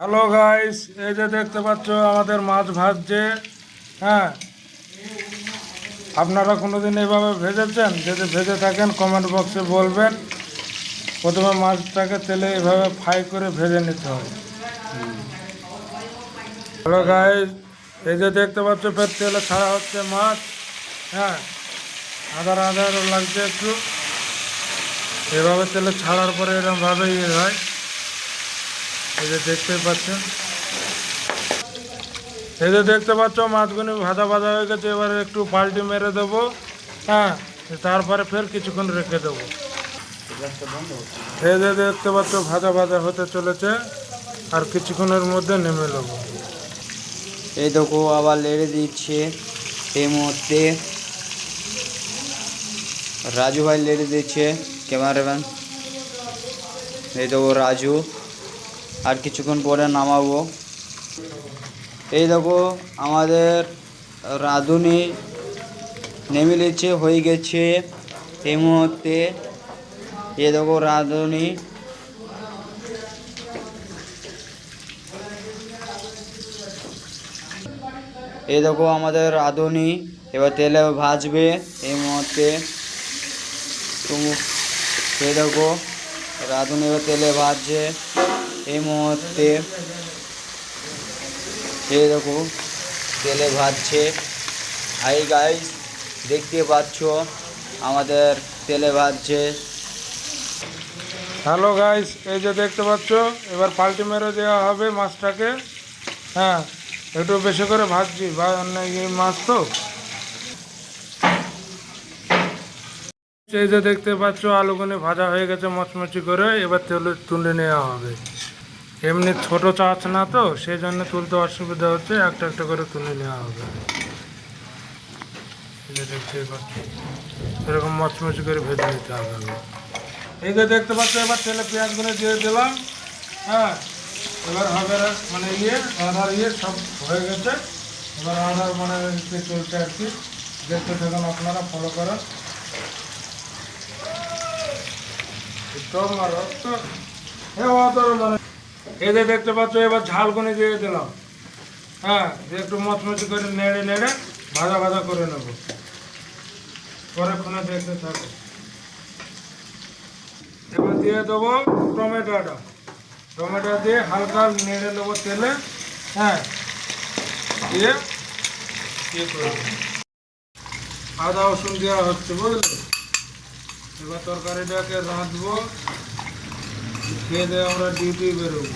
Hello guys, এই যে দেখতে পাচ্ছ আমাদের মাছ ভাজছে। হ্যাঁ, আপনারা কোনোদিন এইভাবে ভেজেছেন? যদি ভেজে থাকেন কমেন্ট বক্সে বলবেন। প্রথমে মাছটাকে তেলে এভাবে ফ্রাই করে ভেজে নিতে হবে। হ্যালো গাইস, এই যে দেখতে পাচ্ছ ফের তেলে ছাড়া হচ্ছে মাছ। হ্যাঁ, আধার আধার লাগছে একটু। এভাবে তেলে ছাড়ার পরে এরকমভাবে হয়। এই যে দেখতেই পাচ্ছেন, এই যে দেখতে পাচ্ছ মাছগুলি ভাজা ভাজা হয়ে গেছে। এবারে একটু পাল্টি মেরে দেবো। হ্যাঁ, তারপরে ফের কিছুক্ষণ রেখে দেবো। এই যে দেখতে পাচ্ছ ভাজা ভাজা হতে চলেছে, আর কিছুক্ষণের মধ্যে নেমে নেবো। এই দেখো আবার লেড়ে দিচ্ছে। এই মুহূর্তে রাজু ভাই লেড়ে দিচ্ছে, ক্যামেরাম্যান। এই দেখো রাজু, আর কিছুক্ষণ পরে নামাবো। এই দেখো আমাদের রাঁধুনি নেমে নিচ্ছে, হয়ে গেছে এই মুহূর্তে। এই দেখো রাঁধুনি। এই দেখো আমাদের রাঁধুনি এবার তেলে ভাজবে এই মুহূর্তে। এই দেখো রাঁধুনি এবার তেলে ভাজছে এই মুহূর্তে। এই দেখো তেলে ভাজছে। হাই গাইস, দেখতে পাচ্ছ আমাদের তেলে ভাজছে। হ্যালো গাইস, এই যে দেখতে পাচ্ছ এবার পাল্টি মেরে দেওয়া হবে মাছটাকে। হ্যাঁ, একটু বেশি করে ভাজছি, মাছ তো। এই যে দেখতে পাচ্ছ আলুগুনি ভাজা হয়ে গেছে মচমচি করে। এবার তেলে তুলে নেওয়া হবে। এমনি ছোট চাচ না তো, সেই জন্য তুলতে অসুবিধা হচ্ছে। একটা একটা করে তুলে নেওয়া হবে। এই যে দেখতেই পাচ্ছ এরকম মচমচি করে ভেজে নিতে হবে। এই যে দেখতে পাচ্ছ এবার তেলে পেঁয়াজগুলো দিয়ে দিলাম। হ্যাঁ, এবার হবে মানে আধার সব হয়ে গেছে। এবার আধার মানে চলছে আর কি। দেখতে থাকুন, আপনারা ফলো করেন। এই যে দেখতে পাচ্ছ এবার ঝালগুনি দিয়ে দিলাম। হ্যাঁ, একটু মচমচি করে নেড়ে নেড়ে ভাজা ভাজা করে নেব। পরে ফোনে দেখতে থাকো। এবার দিয়ে দেবো টমেটোটা। টমেটো দিয়ে হালকা নেড়ে নেবো তেলে। হ্যাঁ, দিয়ে করে আদা রসুন দেওয়া হচ্ছে, বুঝলে। এবার তরকারিটাকে রাঁধবো, খেয়ে দিয়ে আমরা ডিউটি বেরোবো।